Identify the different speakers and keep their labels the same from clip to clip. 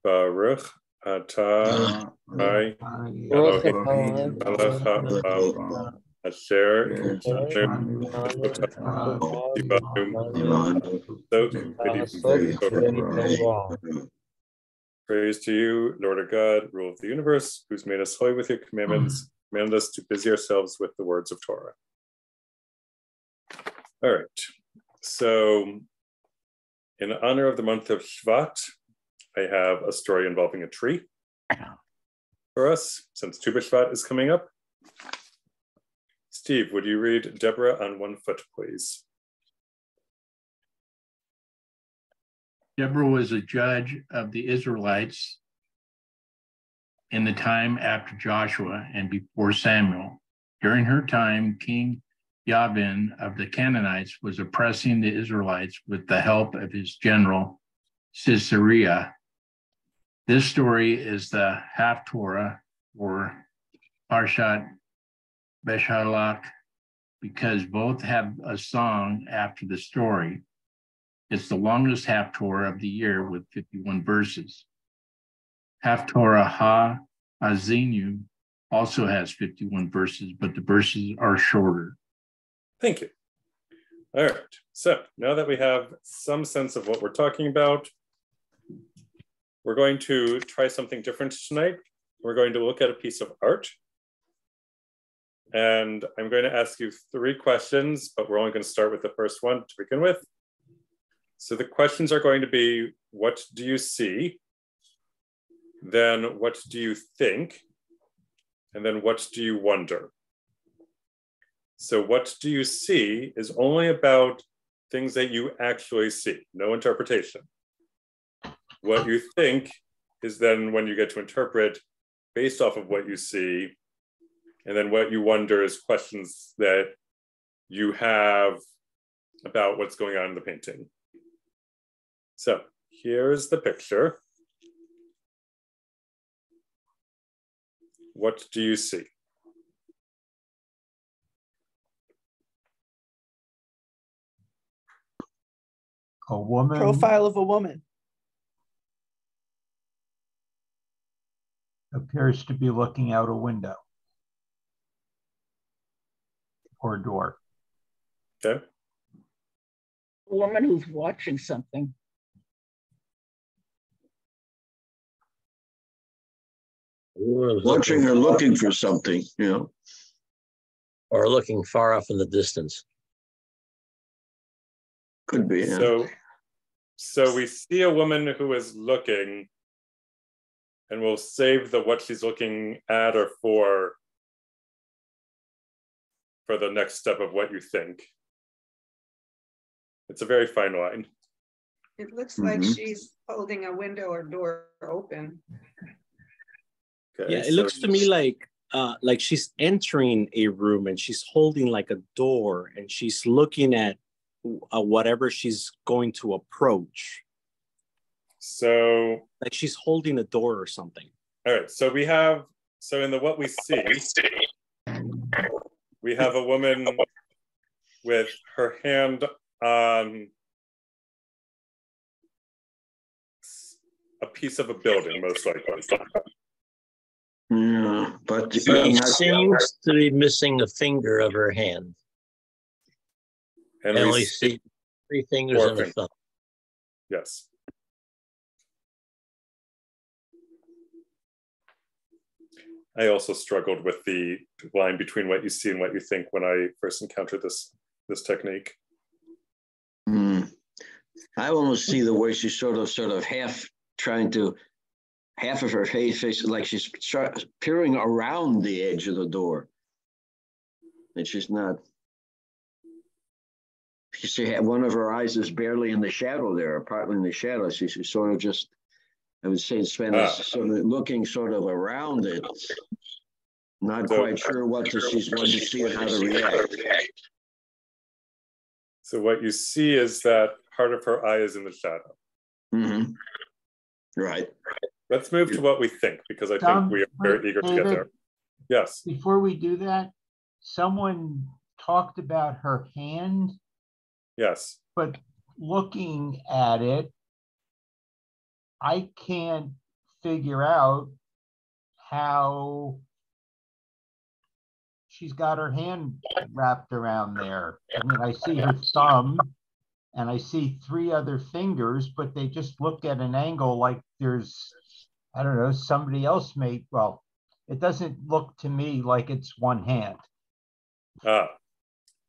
Speaker 1: Baruch atah Elohim melech haolam asher nitanu Praise to you, Lord our God, rule of the universe, who's made us holy with your commandments, commanded us to busy ourselves with the words of Torah. All right, so in honor of the month of Shvat, I have a story involving a tree for us, since Tu B'Shvat is coming up. Steve, would you read Deborah on 1 foot, please?
Speaker 2: Deborah was a judge of the Israelites in the time after Joshua and before Samuel. During her time, King Yavin of the Canaanites was oppressing the Israelites with the help of his general Sisera. This story is the Haftorah, or Parshat Beshalach, because both have a song after the story. It's the longest Haftorah of the year with 51 verses. Haftorah Ha-Azinu also has 51 verses, but the verses are shorter.
Speaker 1: Thank you. All right, so now that we have some sense of what we're talking about, we're going to try something different tonight. We're going to look at a piece of art. And I'm going to ask you 3 questions, but we're only going to start with the first one to begin with. So the questions are going to be, what do you see? Then what do you think? And then what do you wonder? So what do you see is only about things that you actually see, no interpretation. What you think is then when you get to interpret based off of what you see. And then what you wonder is questions that you have about what's going on in the painting. So here's the picture. What do you see?
Speaker 3: A woman.
Speaker 4: Profile of a woman.
Speaker 3: Appears to be looking out a window or door.
Speaker 1: Okay.
Speaker 5: A woman who's watching something.
Speaker 6: Watching or looking for something, you know.
Speaker 7: Or looking far off in the distance.
Speaker 6: Could be, yeah.
Speaker 1: So we see a woman who is looking, and we'll save the what she's looking at or for the next step of what you think. It's a very fine line.
Speaker 8: It looks like she's holding a window or door open.
Speaker 1: Okay,
Speaker 7: yeah, it looks to me like she's entering a room and she's holding like a door and she's looking at whatever she's going to approach.
Speaker 1: So
Speaker 7: like she's holding a door or something.
Speaker 1: All right, so in the what we see, we have a woman with her hand on a piece of a building, most likely.
Speaker 6: Yeah, but
Speaker 7: she seems to be missing a finger of her hand.
Speaker 1: And
Speaker 7: I only see 3 fingers and a thumb.
Speaker 1: Yes. I also struggled with the line between what you see and what you think when I first encountered this technique.
Speaker 6: I almost see the way she's sort of half of her face like she's peering around the edge of the door. And she's not. She had one of her eyes is barely in the shadow there, or partly in the shadow. She's sort of just, I would say, sort of looking sort of around it, not quite sure what she's going to see and how to react.
Speaker 1: So what you see is that part of her eye is in the shadow.
Speaker 6: Mm-hmm. Right.
Speaker 1: Let's move to what we think, because I think we are very eager to get there. Yes.
Speaker 3: Before we do that, someone talked about her hand.
Speaker 1: Yes.
Speaker 3: But looking at it, I can't figure out how she's got her hand wrapped around there. I mean, I see her thumb and I see 3 other fingers, but they just look at an angle like there's, I don't know, somebody else made, well, it doesn't look to me like it's one hand.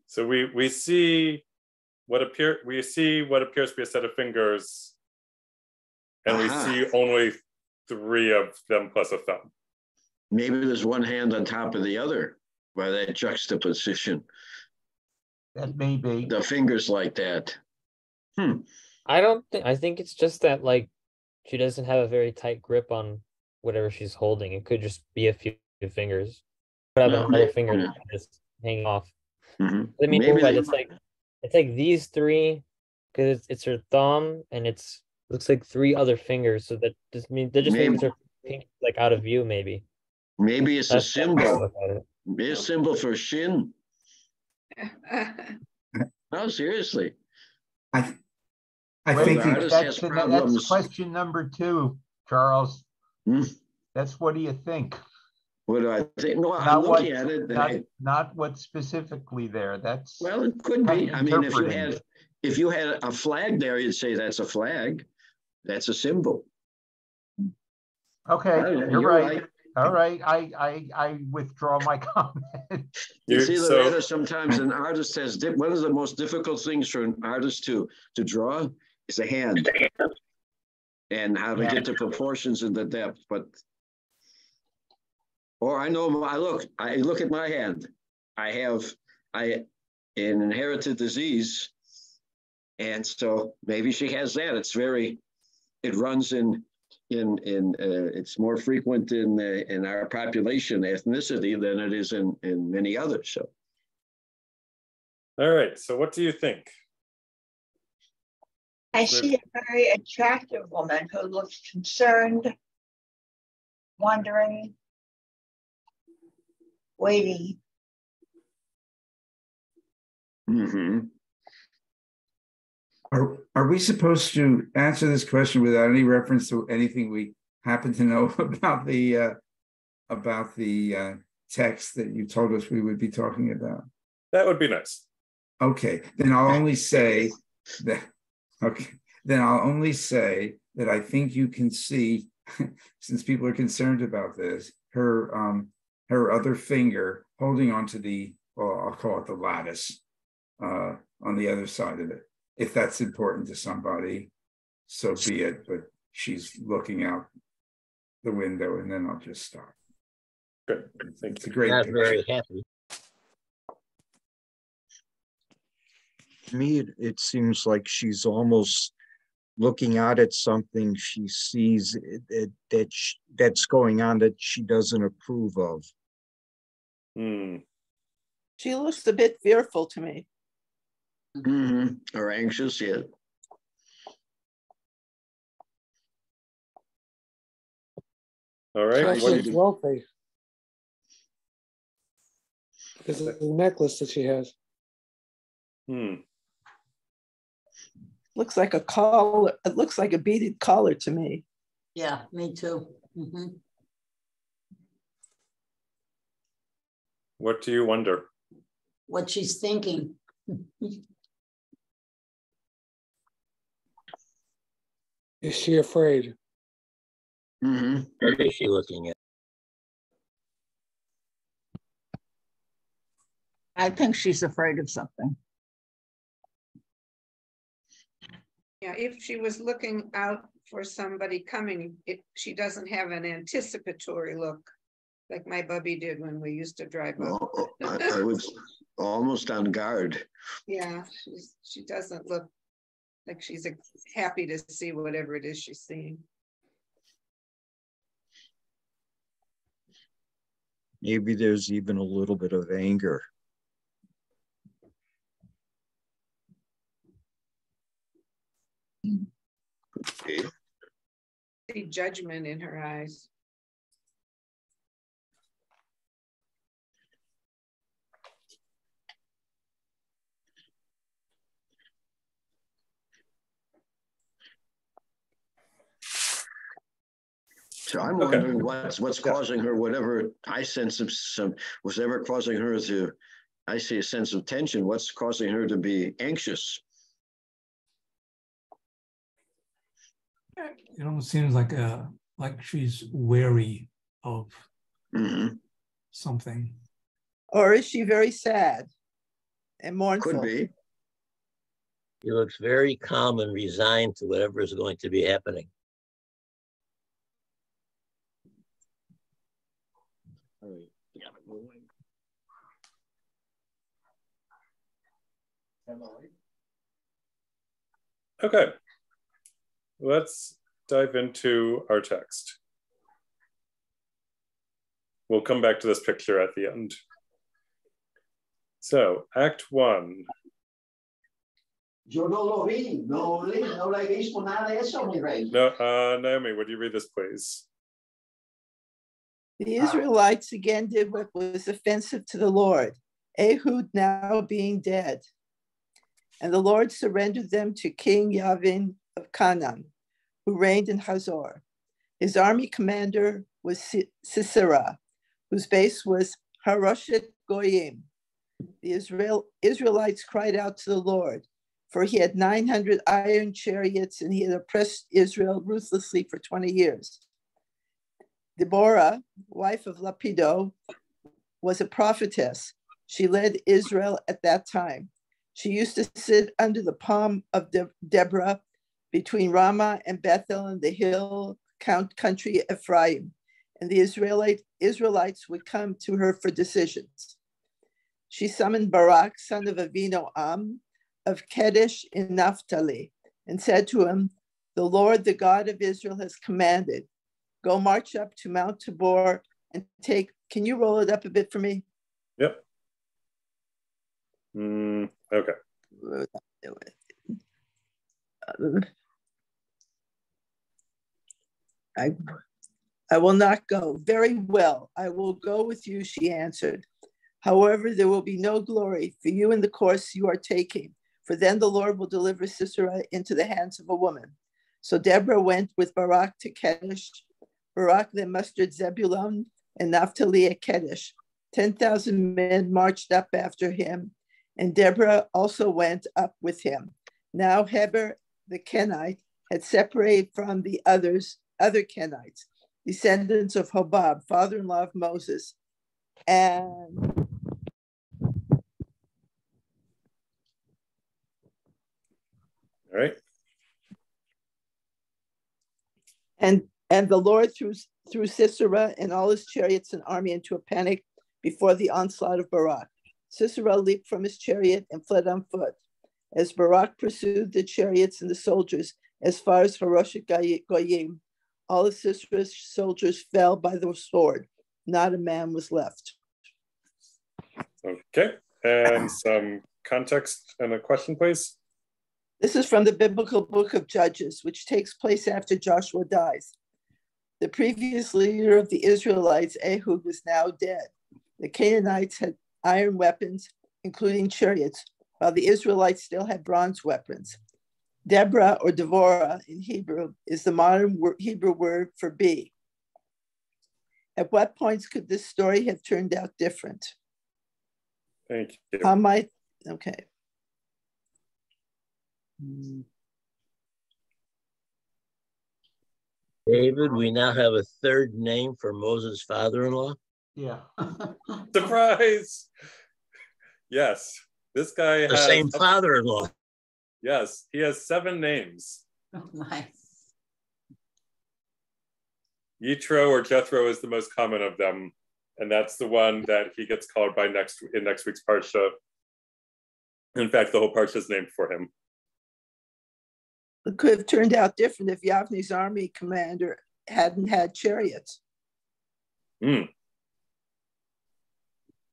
Speaker 1: So we see what appears to be a set of fingers, and we see only 3 of them plus a thumb.
Speaker 6: Maybe there's one hand on top of the other by that juxtaposition.
Speaker 3: That may be.
Speaker 6: The fingers like that.
Speaker 4: I think it's just that, like, she doesn't have a very tight grip on whatever she's holding. It could just be a few fingers. But have another finger that just hang off.
Speaker 6: Mm-hmm.
Speaker 4: I mean, it's like these 3, because it's her thumb, and looks like 3 other fingers. So that just means her pinky, like, out of view, maybe.
Speaker 6: Maybe it's a symbol. Maybe a symbol for shin. No, seriously.
Speaker 9: I think
Speaker 3: that's question number 2, Charles. That's what do you think?
Speaker 6: What do I think? No, I'm looking at it.
Speaker 3: Not what's specifically there. That's,
Speaker 6: well, it could be. I mean, if you had a flag there, you'd say that's a flag. That's a symbol.
Speaker 3: Okay, you're right. All right, I withdraw my comment.
Speaker 6: You see, Loretta, sometimes an artist has, one of the most difficult things for an artist to draw is a hand. And how to get the proportions and the depth. But, or I know, I look at my hand. I have an inherited disease. And so maybe she has that. It runs it's more frequent in our population ethnicity than it is in many others. So,
Speaker 1: all right. So, what do you think?
Speaker 5: I see a very attractive woman who looks concerned, wondering, waiting.
Speaker 6: Mm-hmm.
Speaker 9: Are we supposed to answer this question without any reference to anything we happen to know about the text that you told us we would be talking about?
Speaker 1: That would be nice.
Speaker 9: Okay, then I'll only say that. Okay, then I'll only say that I think you can see, since people are concerned about this, her other finger holding onto I'll call it the lattice on the other side of it. If that's important to somebody, so be it. But she's looking out the window, and then I'll just stop.
Speaker 1: Good.
Speaker 9: It's a great
Speaker 5: Not
Speaker 9: picture.
Speaker 5: very happy.
Speaker 10: To me, it seems like she's almost looking out at something she sees that's going on that she doesn't approve of.
Speaker 11: She looks a bit fearful to me.
Speaker 6: Mm-hmm. Or anxious, yeah.
Speaker 1: All right.
Speaker 12: Well-faced. Because of the necklace that she has.
Speaker 11: Looks like a collar. It looks like a beaded collar to me.
Speaker 5: Yeah, me too. Mm-hmm.
Speaker 1: What do you wonder?
Speaker 5: What she's thinking.
Speaker 12: Is she afraid?
Speaker 6: Mm-hmm.
Speaker 5: What is she looking at? I think she's afraid of something.
Speaker 8: Yeah, if she was looking out for somebody coming, she doesn't have an anticipatory look like my bubby did when we used to drive up.
Speaker 6: I was almost on guard.
Speaker 8: Yeah, she doesn't look like she's happy to see whatever it is she's seeing.
Speaker 10: Maybe there's even a little bit of anger.
Speaker 6: Okay.
Speaker 8: See judgment in her eyes.
Speaker 6: So I'm wondering what's causing her, whatever I sense of was ever causing her to, I see a sense of tension. What's causing her to be anxious?
Speaker 13: It almost seems like she's wary of something.
Speaker 11: Or is she very sad and mournful?
Speaker 6: Could be.
Speaker 14: He looks very calm and resigned to whatever is going to be happening.
Speaker 1: Okay, let's dive into our text. We'll come back to this picture at the end. So, Act 1.
Speaker 6: Yo no lo vi, no le he visto nada de eso, mi rey.
Speaker 1: No, Naomi, would you read this, please?
Speaker 11: The Israelites again did what was offensive to the Lord, Ehud now being dead. And the Lord surrendered them to King Yavin of Canaan, who reigned in Hazor. His army commander was Sisera, whose base was Haroshet Goyim. The Israelites cried out to the Lord, for he had 900 iron chariots and he had oppressed Israel ruthlessly for 20 years. Deborah, wife of Lapido, was a prophetess. She led Israel at that time. She used to sit under the palm of Deborah between Ramah and Bethel in the hill country Ephraim, and the Israelites would come to her for decisions. She summoned Barak, son of Avinoam, of Kedesh in Naphtali, and said to him, "The Lord, the God of Israel, has commanded, go march up to Mount Tabor and take," can you roll it up a bit for me?
Speaker 1: Yep. Okay.
Speaker 11: I will not go. Very well, I will go with you, she answered. However, there will be no glory for you in the course you are taking, for then the Lord will deliver Sisera into the hands of a woman. So Deborah went with Barak to Kedesh. Barak then mustered Zebulun and Naphtali at Kedesh. 10,000 men marched up after him, and Deborah also went up with him. Now Heber the Kenite had separated from the other Kenites, descendants of Hobab, father-in-law of Moses, and
Speaker 1: all right.
Speaker 11: And the Lord threw Sisera and all his chariots and army into a panic before the onslaught of Barak. Sisera leaped from his chariot and fled on foot. As Barak pursued the chariots and the soldiers as far as Haroshet Goyim, all of Sisera's soldiers fell by the sword. Not a man was left.
Speaker 1: Okay, and some context and a question, please.
Speaker 11: This is from the biblical book of Judges, which takes place after Joshua dies. The previous leader of the Israelites, Ehud, was now dead. The Canaanites had iron weapons, including chariots, while the Israelites still had bronze weapons. Deborah, or Devorah in Hebrew, is the modern Hebrew word for bee. At what points could this story have turned out different?
Speaker 1: Thank you.
Speaker 11: How might, okay.
Speaker 14: David, we now have a third name for Moses' father-in-law.
Speaker 3: Yeah.
Speaker 1: Surprise! Yes, this guy
Speaker 14: The
Speaker 1: has
Speaker 14: same father-in-law.
Speaker 1: Yes, he has 7 names.
Speaker 15: Nice.
Speaker 1: Yitro or Jethro is the most common of them, and that's the one that he gets called by in next week's parsha. In fact, the whole parsha is named for him.
Speaker 11: It could have turned out different if Yavne's army commander hadn't had chariots.
Speaker 1: Mm.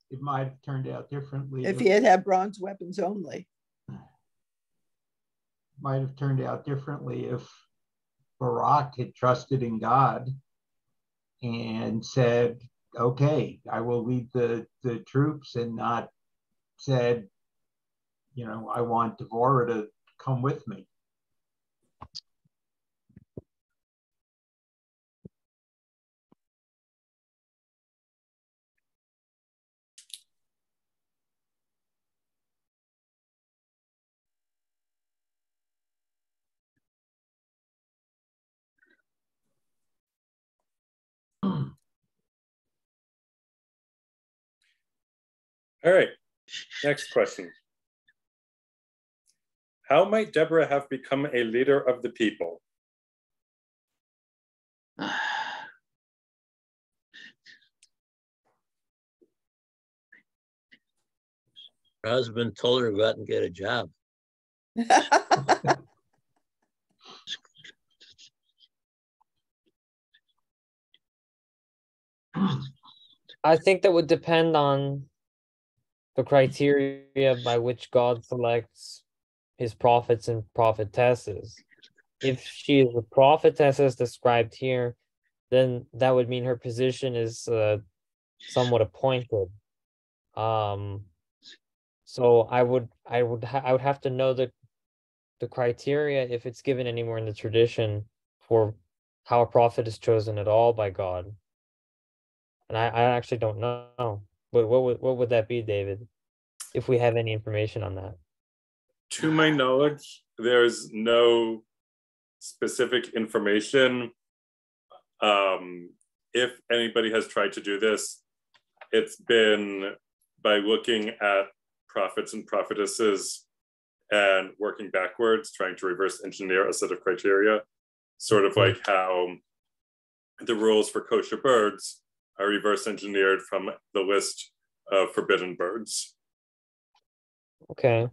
Speaker 3: It might have turned out differently.
Speaker 11: If he had had bronze weapons only.
Speaker 3: Might have turned out differently if Barak had trusted in God and said, okay, I will lead the troops, and not said, I want Deborah to come with me.
Speaker 1: All right, next question. How might Deborah have become a leader of the people?
Speaker 14: Her husband told her to go out and get a job.
Speaker 4: I think that would depend on the criteria by which God selects his prophets and prophetesses. If she is a prophetess as described here, then that would mean her position is somewhat appointed. So I would have to know the criteria, if it's given anywhere in the tradition, for how a prophet is chosen at all by God. And I actually don't know. But what would that be, David? If we have any information on that.
Speaker 1: To my knowledge, there's no specific information. If anybody has tried to do this, it's been by looking at prophets and prophetesses and working backwards, trying to reverse engineer a set of criteria, sort of like how the rules for kosher birds are reverse engineered from the list of forbidden birds.
Speaker 4: Okay.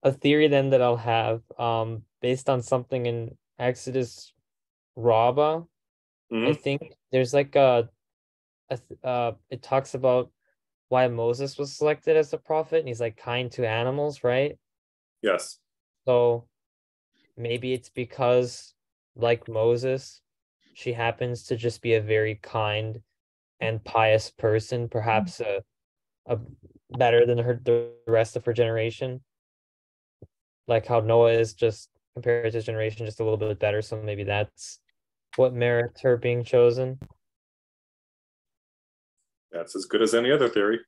Speaker 4: A theory then that I'll have, based on something in Exodus Rabbah, I think there's like it talks about why Moses was selected as a prophet, and he's like kind to animals, right?
Speaker 1: Yes.
Speaker 4: So maybe it's because, like Moses, she happens to just be a very kind and pious person, perhaps a better than the rest of her generation. Like how Noah is, just compared to his generation, just a little bit better. So maybe that's what merits her being chosen.
Speaker 1: That's as good as any other theory.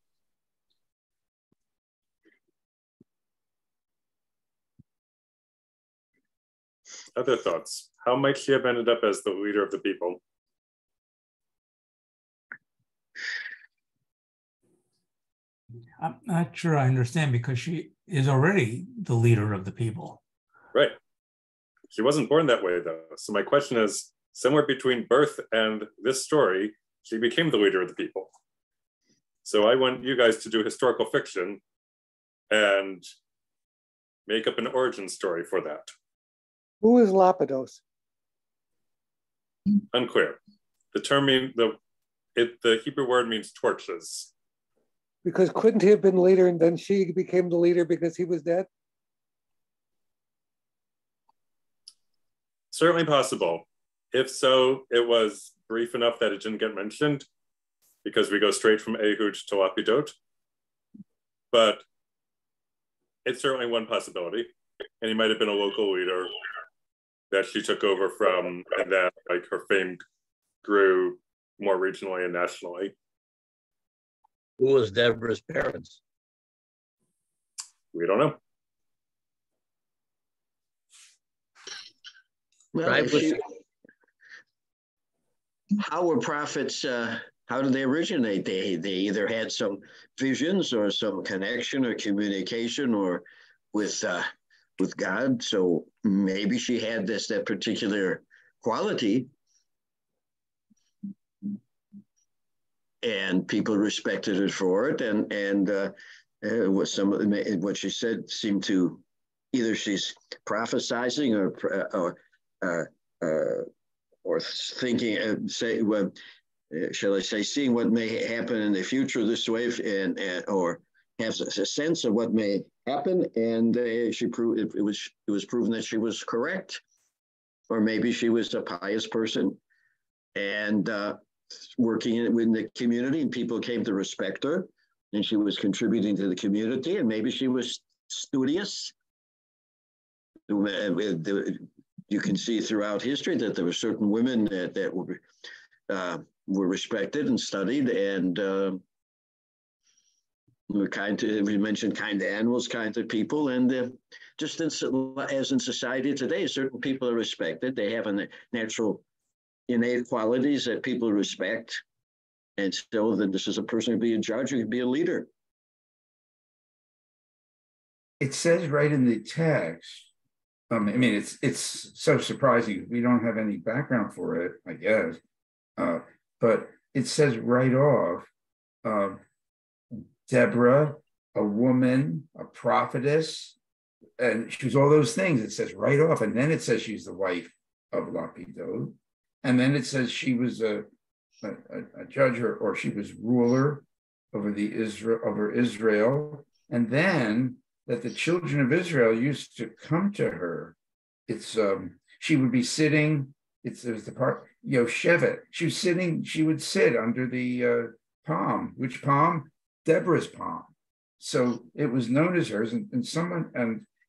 Speaker 1: Other thoughts? How might she have ended up as the leader of the people?
Speaker 13: I'm not sure I understand, because she is already the leader of the people.
Speaker 1: Right. She wasn't born that way, though. So my question is, somewhere between birth and this story, she became the leader of the people. So I want you guys to do historical fiction and make up an origin story for that.
Speaker 12: Who is Lapidos?
Speaker 1: Unclear. The term the Hebrew word means torches.
Speaker 12: Because couldn't he have been leader and then she became the leader because he was dead?
Speaker 1: Certainly possible. If so, it was brief enough that it didn't get mentioned, because we go straight from Ehud to Lapidot. But it's certainly one possibility. And he might have been a local leader that she took over from, and that like her fame grew more regionally and nationally.
Speaker 14: Who was Deborah's parents?
Speaker 1: We don't know.
Speaker 6: Well, how were prophets, how did they originate? They either had some visions or some connection or communication or with God. So maybe she had that particular quality, and people respected her for it. And what she said seemed to, either she's prophesizing or thinking, shall I say, seeing what may happen in the future this way, and or has a sense of what may happen, and she proved it was proven that she was correct, or maybe she was a pious person, and working in the community, and people came to respect her, and she was contributing to the community, and maybe she was studious. You can see throughout history that there were certain women that were respected and studied, and were kind to, we mentioned kind to animals, kind to people, and just as in society today, certain people are respected. They have a natural innate qualities that people respect, And still, then this is a person who could be a judge, who could be a leader.
Speaker 9: It says right in the text. I mean, it's so surprising. We don't have any background for it, I guess. But it says right off, Deborah, a woman, a prophetess, and she was all those things. It says right off, and then it says she's the wife of Lapidot, and then it says she was a judge, or she was ruler over Israel, and then that the children of Israel used to come to her. It's she would be sitting. There's the part Yoshevet. She would sit under the palm. Which palm? Deborah's palm. So it was known as hers, and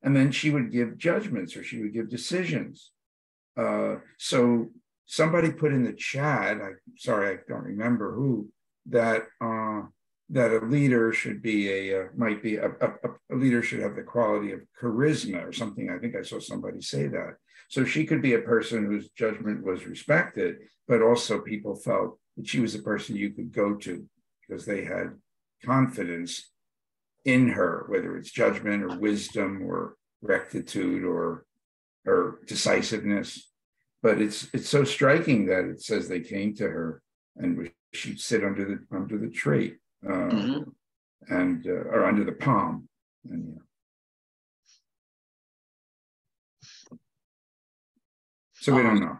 Speaker 9: then she would give judgments, or she would give decisions. So somebody put in the chat, I don't remember who, that a leader should be a leader should have the quality of charisma or something. I think I saw somebody say that. So she could be a person whose judgment was respected, but also people felt that she was a person you could go to because they had confidence in her, whether it's judgment or wisdom or rectitude or decisiveness. But it's so striking that it says they came to her and she'd sit under the tree and or under the palm. And, so we don't know.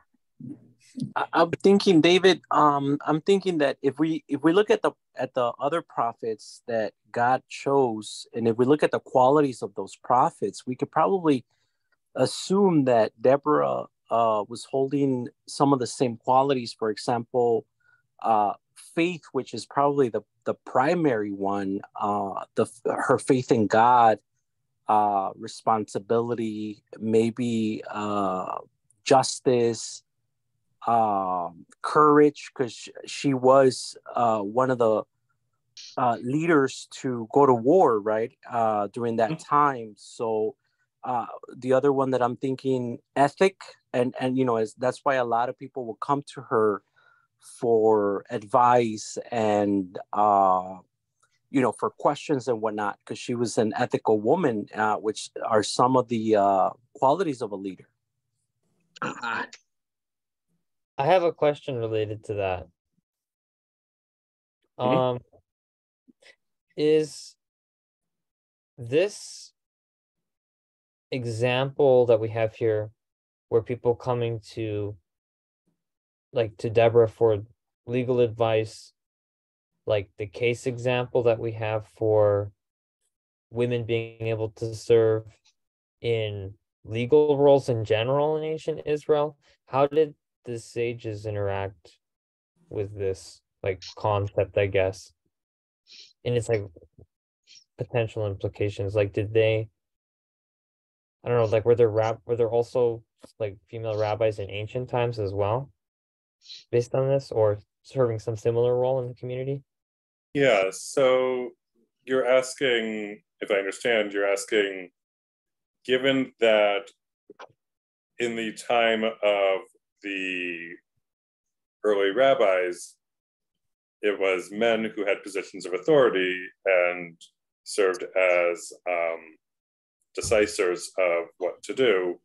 Speaker 7: I'm thinking, David. I'm thinking that if we look at the other prophets that God chose, and if we look at the qualities of those prophets, we could probably assume that Deborah was holding some of the same qualities. For example, faith, which is probably the primary one. Her faith in God, responsibility, maybe justice. Courage, because she was one of the leaders to go to war, right, during that time. So the other one that I'm thinking, ethic, and that's why a lot of people will come to her for advice and for questions and whatnot, because she was an ethical woman, which are some of the qualities of a leader.
Speaker 4: I have a question related to that. Is this example that we have here, where people coming to Deborah for legal advice, like the case example that we have for women being able to serve in legal roles in general in ancient Israel? How did the sages interact with this concept, I guess, and its potential implications? Did they, I don't know, were there also female rabbis in ancient times as well, based on this, or serving some similar role in the community?
Speaker 1: Yeah, so you're asking, if I understand, given that in the time of the early rabbis, it was men who had positions of authority and served as decisors of what to do.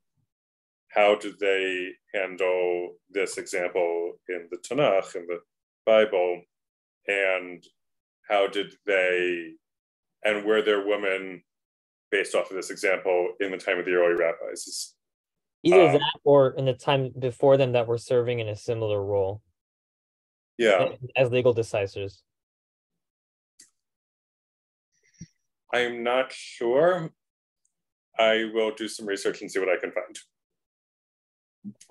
Speaker 1: How did they handle this example in the Tanakh, in the Bible? And were there women based off of this example in the time of the early rabbis?
Speaker 4: Either that or in the time before them that were serving in a similar role.
Speaker 1: Yeah.
Speaker 4: As legal decisors.
Speaker 1: I'm not sure. I will do some research and see what I can find.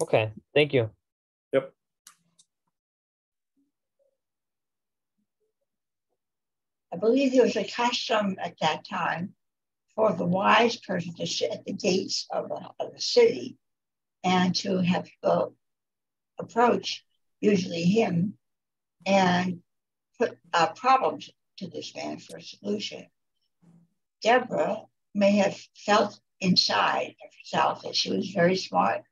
Speaker 4: Okay, thank you.
Speaker 1: Yep.
Speaker 15: I believe there was a custom at that time for the wise person to sit at the gates of the city and to have approach, usually him, and put problems to this man for a solution. Deborah may have felt inside of herself that she was very smart,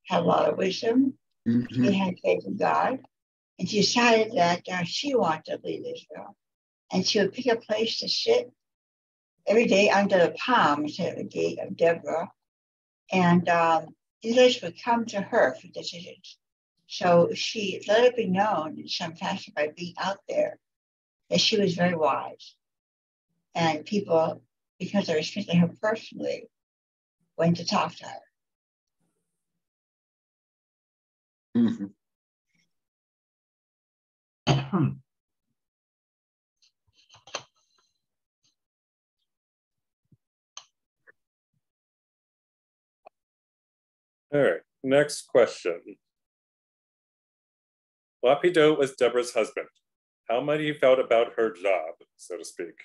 Speaker 15: had a lot of wisdom. She had faith in God, And she decided that she wanted to leave Israel. And she would pick a place to sit every day under the palms at the gate of Deborah. And Israelites would come to her for decisions. So she let it be known in some fashion by being out there that she was very wise. And people, because they respected her personally, went to talk to her.
Speaker 6: Mm-hmm.
Speaker 1: All right, next question. Lapido was Deborah's husband. How might he felt about her job, so to speak?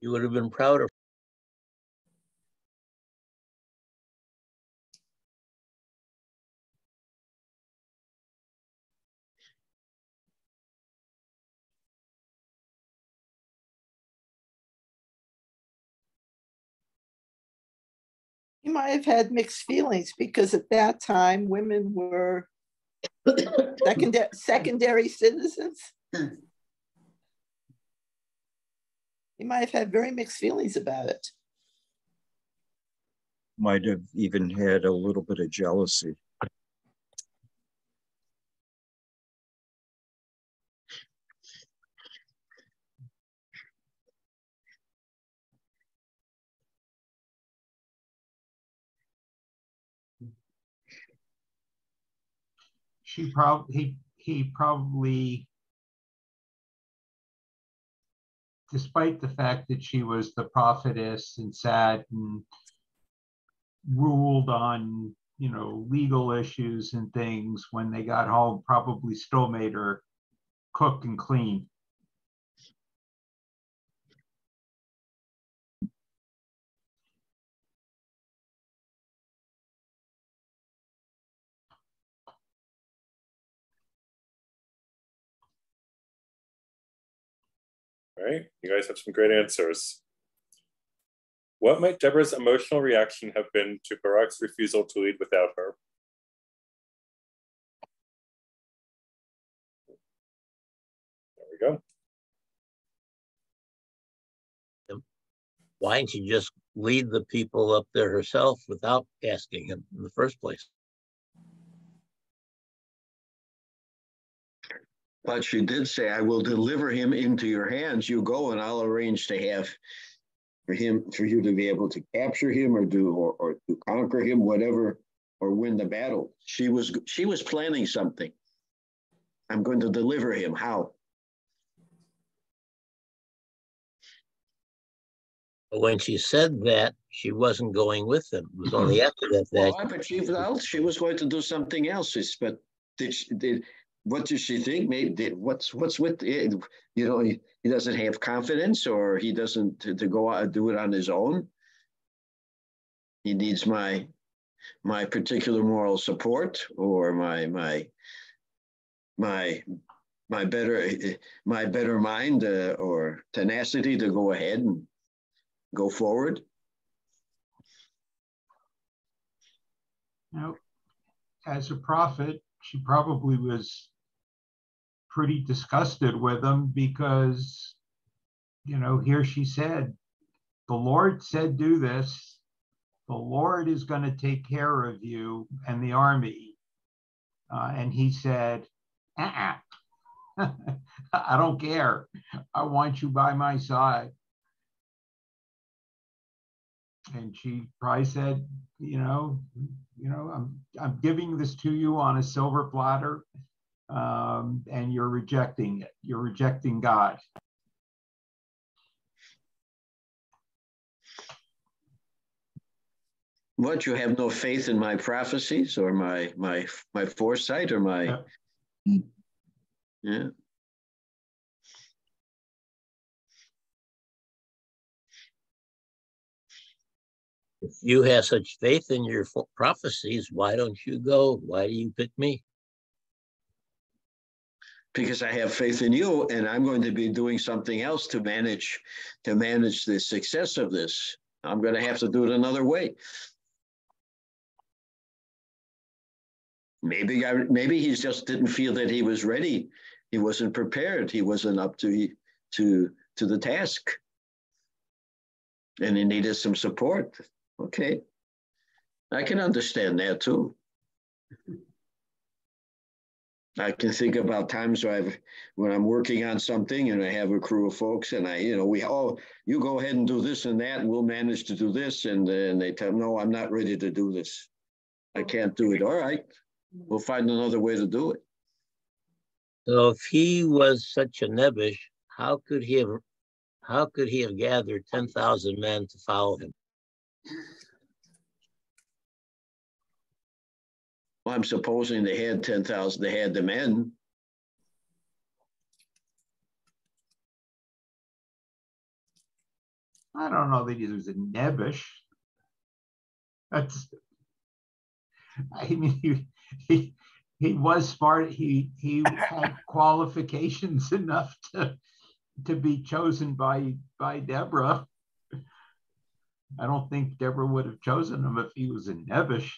Speaker 14: You would have been proud of.
Speaker 11: He might have had mixed feelings because at that time women were secondary citizens. He might have had very mixed feelings about it.
Speaker 10: Might have even had a little bit of jealousy.
Speaker 3: He probably, despite the fact that she was the prophetess and sat and ruled on, legal issues and things, when they got home, probably still made her cook and clean.
Speaker 1: All right, you guys have some great answers. What might Deborah's emotional reaction have been to Barak's refusal to lead without her? There we go.
Speaker 14: Why didn't she just lead the people up there herself without asking him in the first place?
Speaker 6: But she did say, I will deliver him into your hands. You go and I'll arrange to have for you to be able to capture him or to conquer him, whatever, or win the battle. She was planning something. I'm going to deliver him. How?
Speaker 14: When she said that, she wasn't going with him. It was only after that.
Speaker 6: But she was going to do something else. But what does she think? Maybe what's with it? He doesn't have confidence, or he doesn't to go out and do it on his own. He needs my particular moral support, or my better mind or tenacity to go ahead and go forward.
Speaker 3: As a prophet, she probably was pretty disgusted with him because, here she said, the Lord said, do this. The Lord is going to take care of you and the army. And he said, I don't care. I want you by my side. And she probably said, I'm giving this to you on a silver platter, and you're rejecting it. You're rejecting God.
Speaker 6: What, you have no faith in my prophecies or my foresight or my yeah.
Speaker 14: If you have such faith in your prophecies, why don't you go? Why do you pick me?
Speaker 6: Because I have faith in you, and I'm going to be doing something else to manage the success of this. I'm going to have to do it another way. Maybe he just didn't feel that he was ready. He wasn't prepared. He wasn't up to the task, and he needed some support. Okay, I can understand that too. I can think about times when I'm working on something and I have a crew of folks, and you go ahead and do this and that, and we'll manage to do this, and then they tell me, no, I'm not ready to do this. I can't do it. All right, we'll find another way to do it.
Speaker 14: So if he was such a nebbish, how could he have gathered 10,000 men to follow him?
Speaker 6: Well, I'm supposing they had 10,000. They had the men.
Speaker 3: I don't know that he was a nebbish. He was smart. He had qualifications enough to be chosen by Deborah. I don't think Deborah would have chosen him if he was a nebbish.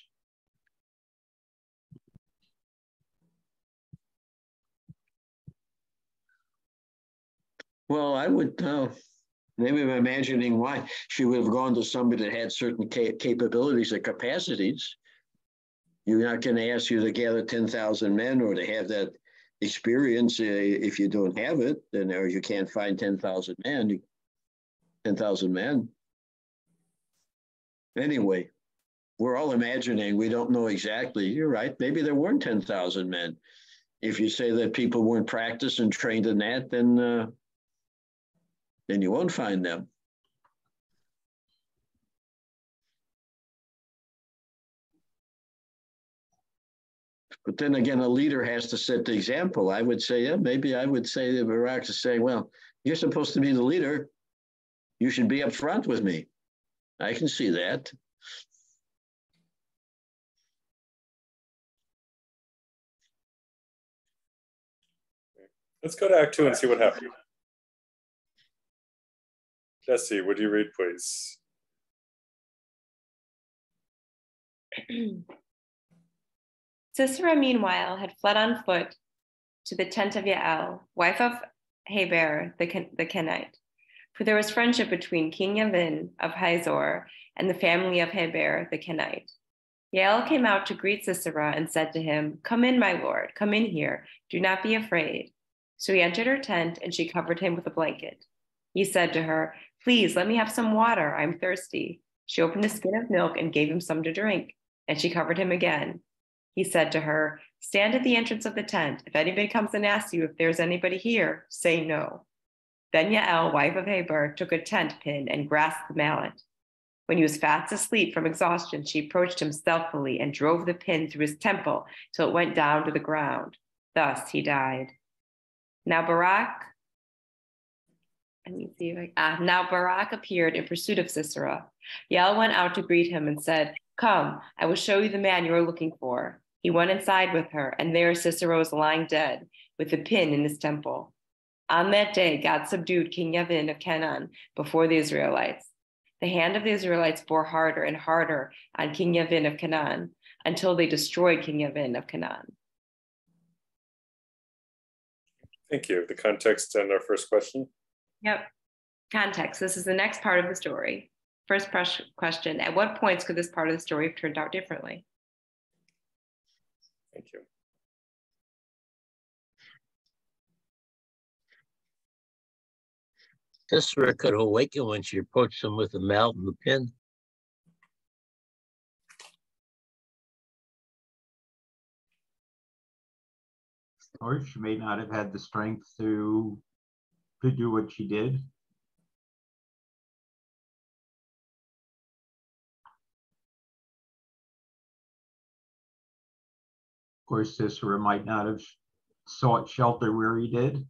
Speaker 6: Well, I would maybe I'm imagining why she would have gone to somebody that had certain capabilities or capacities. You're not going to ask you to gather 10,000 men or to have that experience if you don't have it, then or you can't find 10,000 men. 10,000 men. Anyway, we're all imagining. We don't know exactly. You're right. Maybe there weren't 10,000 men. If you say that people weren't practiced and trained in that, then you won't find them. But then again, a leader has to set the example. I would say, yeah, maybe I would say that Barak is saying, well, you're supposed to be the leader. You should be up front with me. I can see that.
Speaker 1: Let's go to Act 2 and see what happened. Jesse, would you read, please?
Speaker 16: Sisera, meanwhile, had fled on foot to the tent of Yael, wife of Heber the Kenite, for there was friendship between King Yavin of Hazor and the family of Heber the Kenite. Yael came out to greet Sisera and said to him, "Come in, my lord, come in here. Do not be afraid." So he entered her tent, and she covered him with a blanket. He said to her, "Please, let me have some water. I'm thirsty." She opened a skin of milk and gave him some to drink, and she covered him again. He said to her, "Stand at the entrance of the tent. If anybody comes and asks you if there's anybody here, say no." Then Yael, wife of Heber, took a tent pin and grasped the mallet. When he was fast asleep from exhaustion, she approached him stealthily and drove the pin through his temple till it went down to the ground. Thus he died. Now Barak appeared in pursuit of Sisera. Yael went out to greet him and said, "Come, I will show you the man you are looking for." He went inside with her, and there Sisera was lying dead, with the pin in his temple. On that day, God subdued King Yavin of Canaan before the Israelites. The hand of the Israelites bore harder and harder on King Yavin of Canaan until they destroyed King Yavin of Canaan.
Speaker 1: Thank you. The context and our first question.
Speaker 16: Yep. Context. This is the next part of the story. First question, at what points could this part of the story have turned out differently?
Speaker 1: Thank you.
Speaker 14: Sisera could awaken when she approached him with the mallet and the pin.
Speaker 3: Or she may not have had the strength to do what she did. Of course, Sisera might not have sought shelter where he did.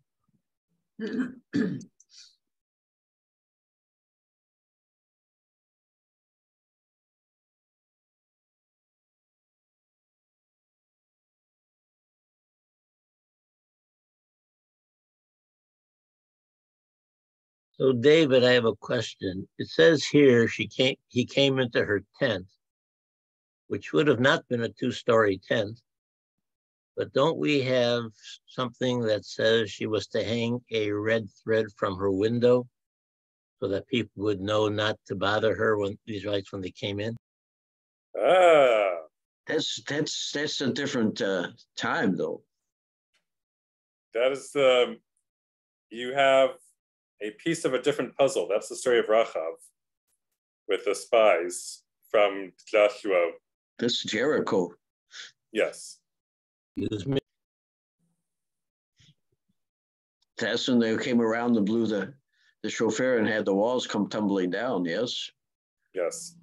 Speaker 14: So David, I have a question. It says here he came into her tent, which would have not been a two-story tent. But don't we have something that says she was to hang a red thread from her window so that people would know not to bother her when the Israelites when they came in?
Speaker 1: Ah,
Speaker 6: That's a different time though.
Speaker 1: that is the, you have a piece of a different puzzle. That's the story of Rachav with the spies from Joshua.
Speaker 6: That's Jericho.
Speaker 1: Yes.
Speaker 14: Excuse me.
Speaker 6: That's when they came around and blew the shofar and had the walls come tumbling down, yes?
Speaker 1: Yes.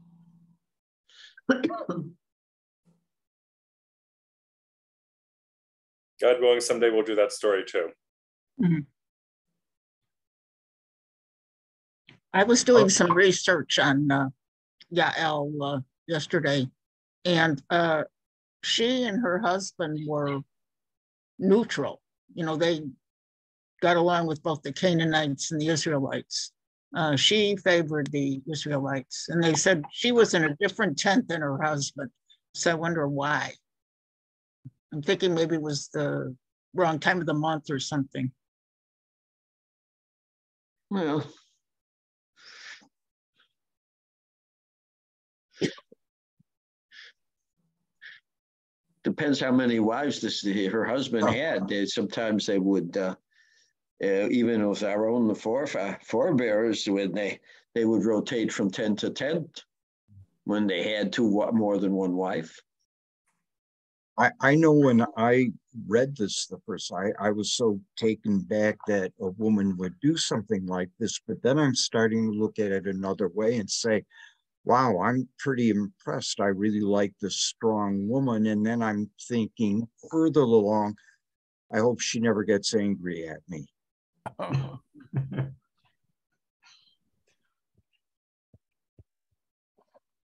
Speaker 1: God willing, someday we'll do that story too.
Speaker 5: Mhm. I was doing some research on Yael yesterday, and she and her husband were neutral. You know, they got along with both the Canaanites and the Israelites. She favored the Israelites, and they said she was in a different tent than her husband. So I wonder why. I'm thinking maybe it was the wrong time of the month or something.
Speaker 6: Well, depends how many wives her husband had. Sometimes they would, even with our own forebears, when they would rotate from tent to tent when they had more than one wife.
Speaker 10: I know when I read this the first, I was so taken back that a woman would do something like this, but then I'm starting to look at it another way and say, wow, I'm pretty impressed. I really like this strong woman. And then I'm thinking further along, I hope she never gets angry at me.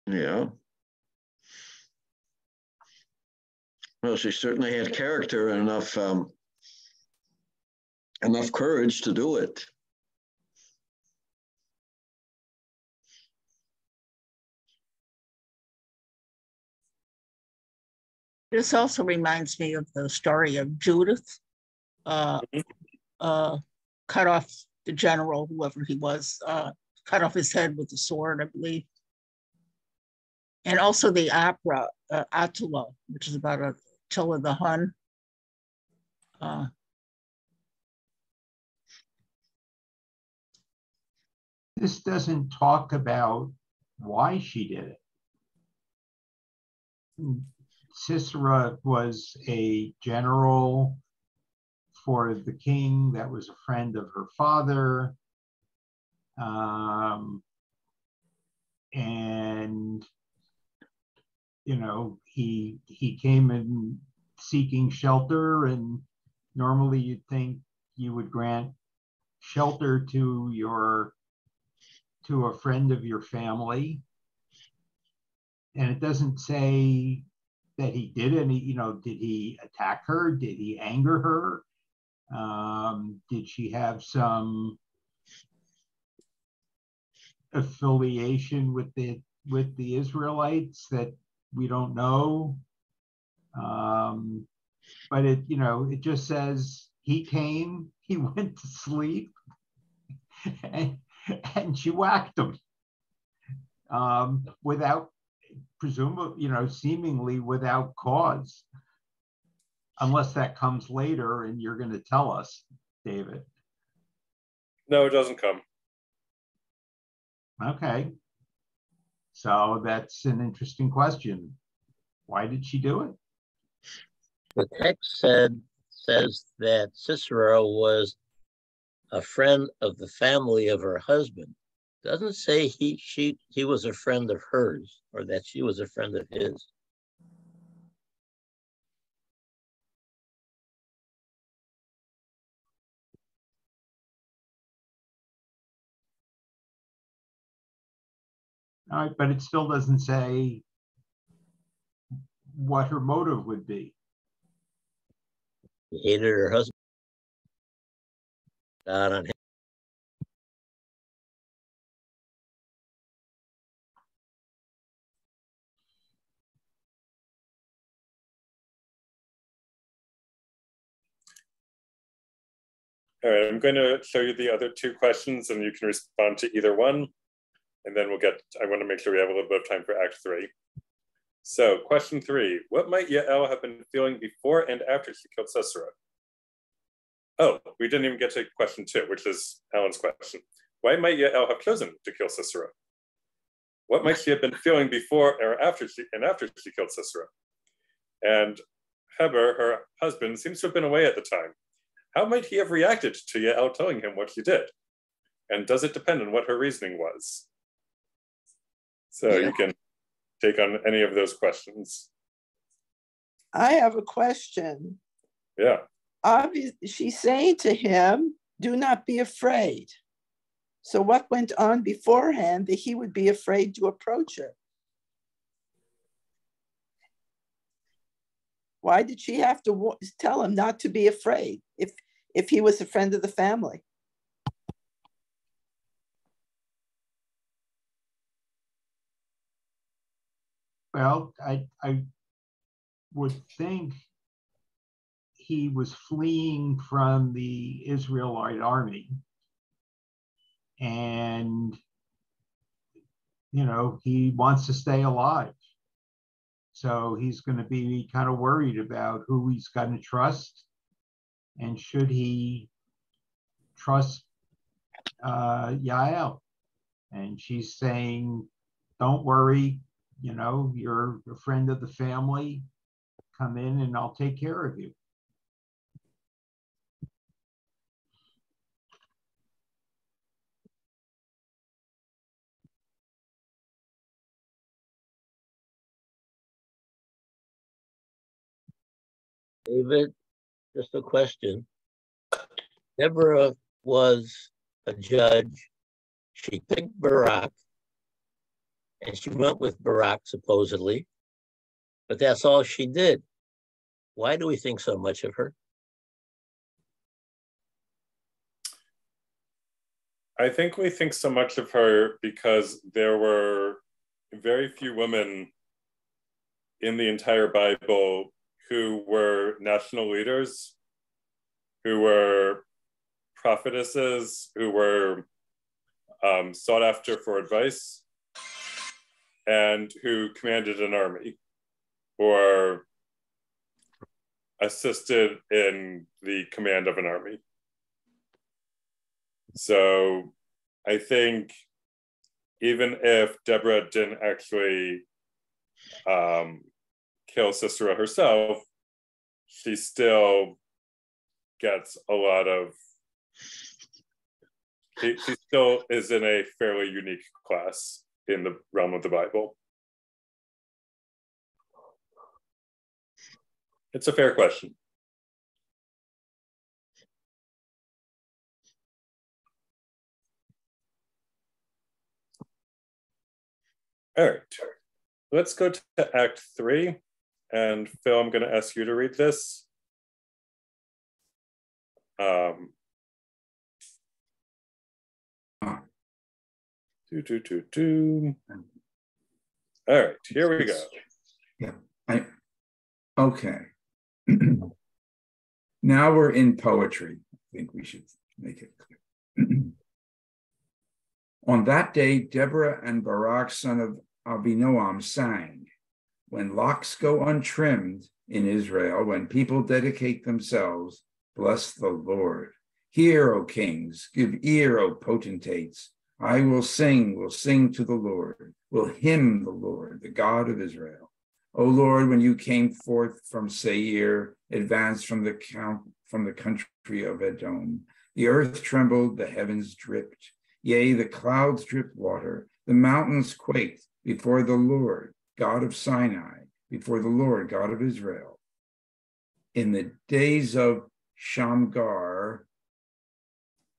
Speaker 6: Yeah. Well, she certainly had character and enough courage to do it.
Speaker 5: This also reminds me of the story of Judith, cut off the general, whoever he was, cut off his head with a sword, I believe. And also the opera, Attila, which is about Attila the Hun.
Speaker 3: This doesn't talk about why she did it. Sisera was a general for the king that was a friend of her father. And, you know, he came in seeking shelter, and normally you'd think you would grant shelter to a friend of your family. And it doesn't say that he did any, you know, did he attack her? Did he anger her? Did she have some affiliation with the Israelites that we don't know? But it, you know, it just says he came, he went to sleep, and she whacked him without, presumably, you know, seemingly without cause, unless that comes later and you're going to tell us, David.
Speaker 1: No, it doesn't come.
Speaker 3: Okay. So that's an interesting question. Why did she do it?
Speaker 14: The text says that Sisera was a friend of the family of her husband. Doesn't say he was a friend of hers or that she was a friend of his.
Speaker 3: All right, but it still doesn't say what her motive would be.
Speaker 14: He hated her husband. God on him.
Speaker 1: All right, I'm going to show you the other two questions and you can respond to either one. And then I want to make sure we have a little bit of time for Act 3. So question 3, what might Yael have been feeling before and after she killed Sisera? Oh, we didn't even get to question 2, which is Alan's question. Why might Yael have chosen to kill Sisera? What might she have been feeling before or after she killed Sisera? And Heber, her husband, seems to have been away at the time. How might he have reacted to Yael telling him what she did? And does it depend on what her reasoning was? So you can take on any of those questions.
Speaker 11: I have a question.
Speaker 1: Yeah.
Speaker 11: Obviously, she's saying to him, do not be afraid. So what went on beforehand that he would be afraid to approach her? Why did she have to tell him not to be afraid if he was a friend of the family?
Speaker 3: Well, I would think he was fleeing from the Israelite army. And, he wants to stay alive. So he's going to be kind of worried about who he's going to trust. And should he trust Yael? And she's saying, don't worry, you're a friend of the family. Come in and I'll take care of you.
Speaker 14: David, just a question. Deborah was a judge. She picked Barak, and she went with Barak, supposedly. But that's all she did. Why do we think so much of her?
Speaker 1: I think we think so much of her because there were very few women in the entire Bible who were national leaders, who were prophetesses, who were sought after for advice, and who commanded an army or assisted in the command of an army. So I think even if Deborah didn't actually kill Sisera herself, she still gets a lot of, she still is in a fairly unique class in the realm of the Bible. It's a fair question. All right, let's go to Act 3. And Phil, I'm going to ask you to read this. All right, here we go.
Speaker 9: Yeah, okay. Now we're in poetry. I think we should make it clear. On that day, Deborah and Barak, son of Abinoam, sang. When locks go untrimmed in Israel, when people dedicate themselves, bless the Lord. Hear, O kings, give ear, O potentates. I will sing to the Lord, will hymn the Lord, the God of Israel. O Lord, when you came forth from Seir, advanced from the country of Edom, the earth trembled, the heavens dripped. Yea, the clouds dripped water, the mountains quaked before the Lord, God of Sinai, before the Lord, God of Israel. In the days of Shamgar,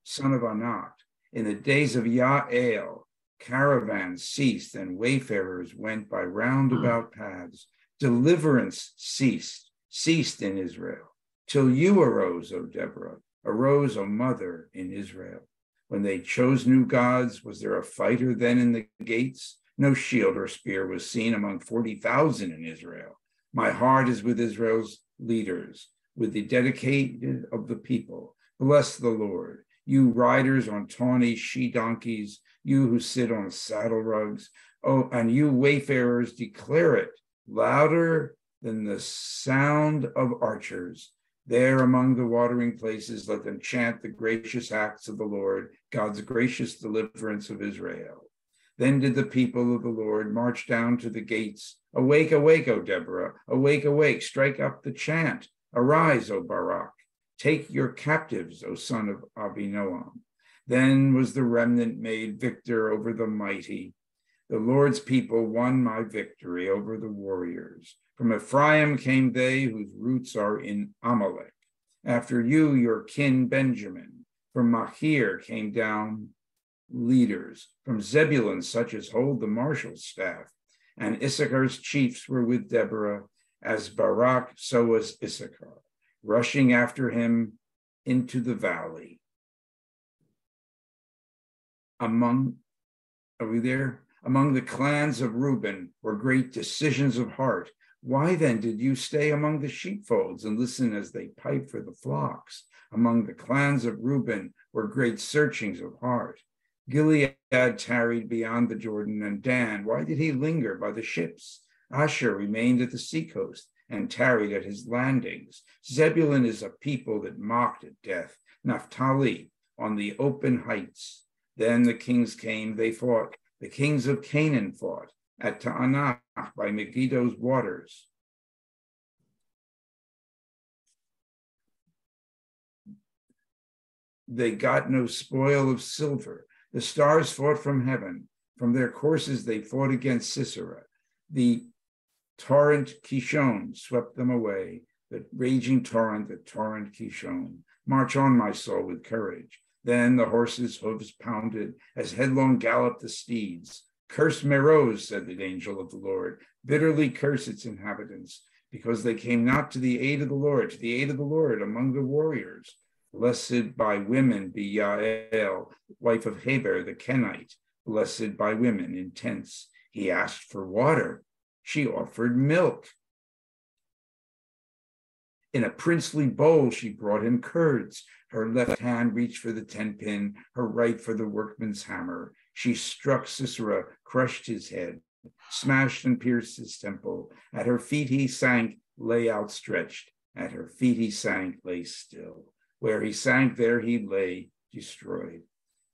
Speaker 9: son of Anat, in the days of Yael, caravans ceased and wayfarers went by roundabout paths. Deliverance ceased in Israel, till you arose, O Deborah, arose, O mother in Israel. When they chose new gods, was there a fighter then in the gates? No shield or spear was seen among 40,000 in Israel. My heart is with Israel's leaders. with the dedicated of the people. Bless the Lord, you riders on tawny she-donkeys, you who sit on saddle rugs. Oh, and you wayfarers, declare it louder than the sound of archers. There among the watering places, let them chant the gracious acts of the Lord, God's gracious deliverance of Israel. Then did the people of the Lord march down to the gates. Awake, awake, O Deborah. Awake, awake, strike up the chant. Arise, O Barak. Take your captives, O son of Abinoam. Then was the remnant made victor over the mighty. The Lord's people won my victory over the warriors. From Ephraim came they whose roots are in Amalek. After you, your kin Benjamin. From Machir came down leaders. From Zebulun, such as hold the marshal's staff. And Issachar's chiefs were with Deborah. As Barak, so was Issachar, rushing after him into the valley. Are we there? Among the clans of Reuben were great decisions of heart. Why then did you stay among the sheepfolds and listen as they pipe for the flocks? Among the clans of Reuben were great searchings of heart. Gilead tarried beyond the Jordan, and Dan, why did he linger by the ships? Asher remained at the seacoast and tarried at his landings. Zebulun is a people that mocked at death. Naphtali on the open heights. Then the kings came, they fought. The kings of Canaan fought at Taanach by Megiddo's waters. They got no spoil of silver. The stars fought from heaven. From their courses they fought against Sisera. The torrent Kishon swept them away. The raging torrent, the torrent Kishon. March on, my soul, with courage. Then the horses' hooves pounded as headlong galloped the steeds. Curse Meroz, said the angel of the Lord, bitterly curse its inhabitants, because they came not to the aid of the Lord, to the aid of the Lord among the warriors. Blessed by women be Yael, wife of Heber the Kenite, blessed by women in tents. He asked for water. She offered milk. In a princely bowl, she brought him curds. Her left hand reached for the tent pin, her right for the workman's hammer. She struck Sisera, crushed his head, smashed and pierced his temple. At her feet he sank, lay outstretched. At her feet he sank, lay still. Where he sank, there he lay, destroyed.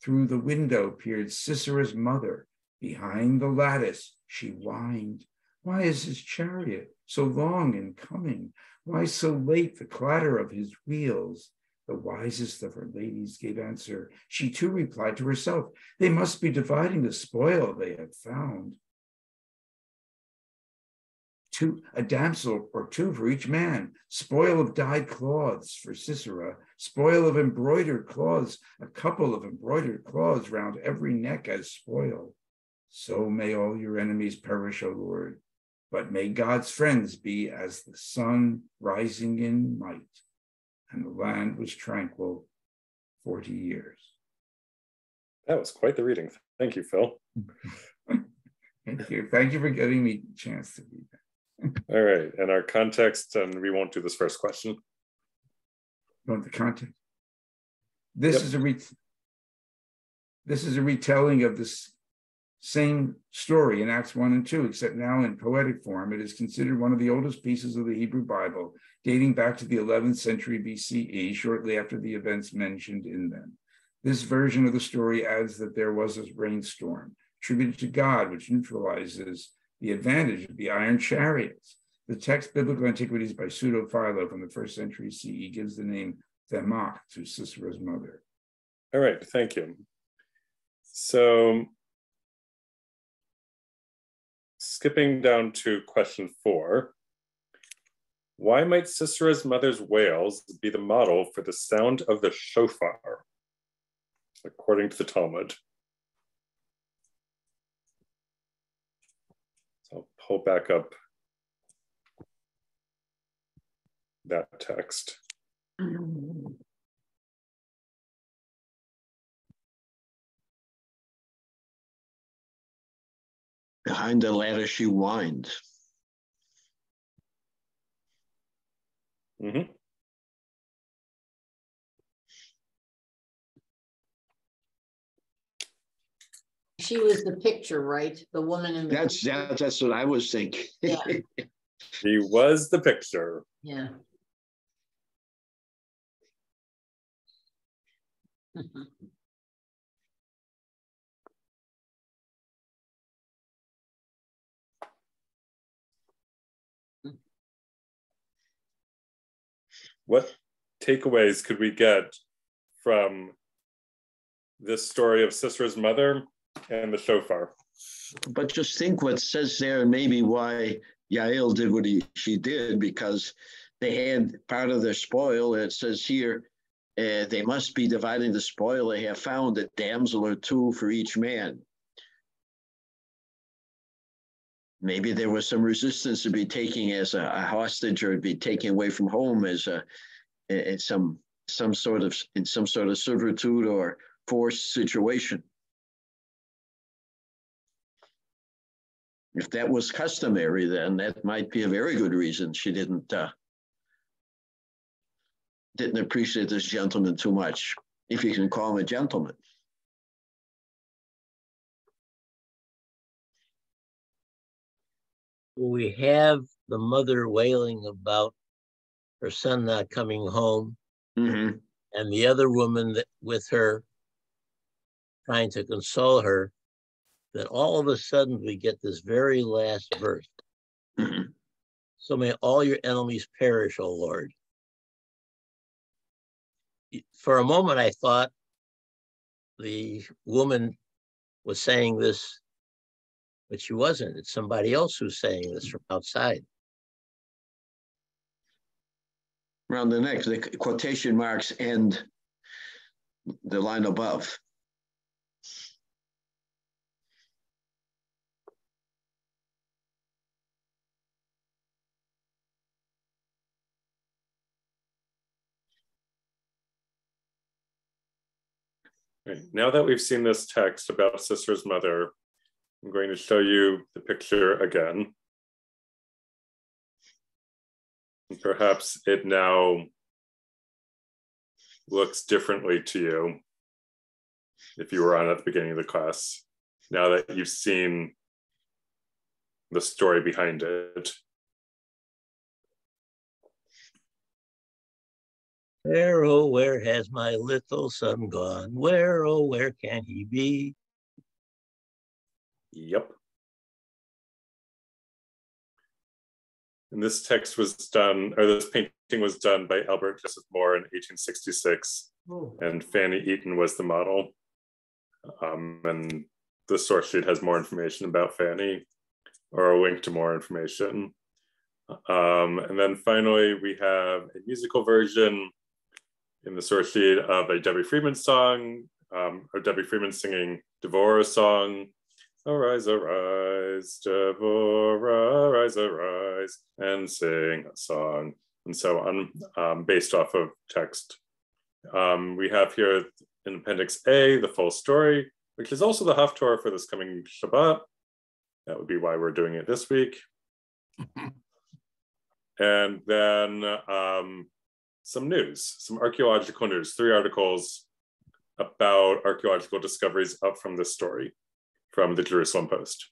Speaker 9: Through the window peered Sisera's mother. Behind the lattice, she whined. Why is his chariot so long in coming? Why so late the clatter of his wheels? The wisest of her ladies gave answer. She too replied to herself, they must be dividing the spoil they have found. A damsel or two for each man, spoil of dyed cloths for Sisera, spoil of embroidered cloths, a couple of embroidered cloths round every neck as spoil. So may all your enemies perish, O Lord, but may God's friends be as the sun rising in might. And the land was tranquil 40 years.
Speaker 1: That was quite the reading. Thank you, Phil.
Speaker 9: Thank you. Thank you for giving me a chance to read that.
Speaker 1: All right, and our context, and we won't do this first question.
Speaker 9: Want the context? This is a retelling of this same story in Acts 1 and 2, except now in poetic form. It is considered one of the oldest pieces of the Hebrew Bible, dating back to the 11th century BCE, shortly after the events mentioned in them. This version of the story adds that there was a rainstorm attributed to God, which neutralizes the advantage of the iron chariots. The text Biblical Antiquities by Pseudo-Philo from the 1st century CE gives the name Themach to Sisera's mother.
Speaker 1: All right, thank you. So, skipping down to question 4. Why might Sisera's mother's wails be the model for the sound of the shofar, according to the Talmud? So I'll pull back up that text.
Speaker 6: Behind the ladder she whined.
Speaker 1: Mm-hmm.
Speaker 5: She was the picture, right? The woman in the
Speaker 6: That's what I was thinking.
Speaker 5: Yeah.
Speaker 1: He was the picture.
Speaker 5: Yeah.
Speaker 1: What takeaways could we get from this story of Sisera's mother and the shofar?
Speaker 6: But just think what it says there, and maybe why Yael did what she did, because they had part of their spoil. And it says here, they must be dividing the spoil. They have found a damsel or two for each man. Maybe there was some resistance to be taking as a hostage, or be taken away from home as some sort of servitude or forced situation. If that was customary, then that might be a very good reason she didn't appreciate this gentleman too much, if you can call him a gentleman.
Speaker 14: We have the mother wailing about her son not coming home,
Speaker 6: mm-hmm.
Speaker 14: and the other woman with her trying to console her. Then all of a sudden we get this very last verse.
Speaker 6: Mm-hmm.
Speaker 14: So may all your enemies perish, O Lord. For a moment, I thought the woman was saying this, but she wasn't. It's somebody else who's saying this from outside.
Speaker 6: Around the next, the quotation marks end the line above.
Speaker 1: Right. Now that we've seen this text about Sisera's mother, I'm going to show you the picture again. And perhaps it now looks differently to you if you were on at the beginning of the class, now that you've seen the story behind it.
Speaker 14: Where, oh, where has my little son gone? Where, oh, where can he be?
Speaker 1: Yep. And this text was done, or this painting was done by Albert Joseph Moore in 1866. Oh. And Fanny Eaton was the model. And the source sheet has more information about Fanny, or a link to more information. And then finally, we have a musical version in the source sheet of a Debbie Freeman song, or Debbie Freeman singing Deborah's song, "Arise, arise, Deborah, arise, arise, and sing a song," and so on, based off of text. We have here in Appendix A, the full story, which is also the Haftorah for this coming Shabbat. That would be why we're doing it this week. And then some news, some archaeological news, 3 articles about archaeological discoveries up from this story from the Jerusalem Post.